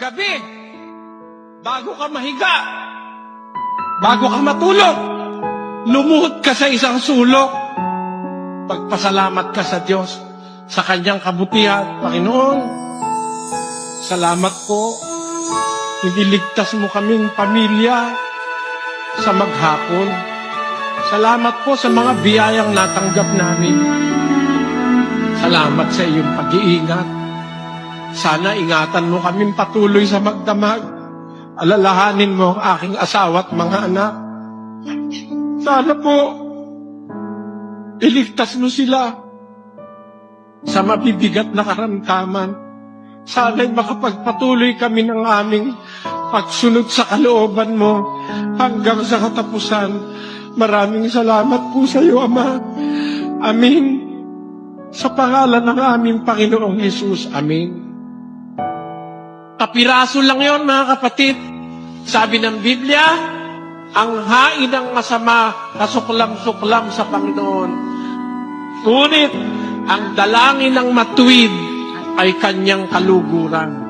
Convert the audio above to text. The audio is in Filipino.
Sa gabi, bago ka mahiga, bago ka matulog, lumuhod ka sa isang sulok. Pagpasalamat ka sa Diyos sa kanyang kabutihan. Panginoon, salamat po. Iniligtas mo kaming pamilya sa maghapon. Salamat po sa mga biyayang natanggap namin. Salamat sa iyong pag-iingat. Sana ingatan mo kaming patuloy sa magdamag. Alalahanin mo ang aking asawa at mga anak. Sana po, iligtas mo sila sa mabibigat na karamdaman. Sana'y makapagpatuloy kami ng aming pagsunod sa kalooban mo hanggang sa katapusan. Maraming salamat po sa iyo, Ama. Amin. Sa pangalan ng aming Panginoong Hesus. Amin. Kapiraso lang yon, mga kapatid. Sabi ng Biblia, ang hain ng masama kasuklam-suklam sa Panginoon. Ngunit ang dalangin ng matuwid ay kanyang kaluguran.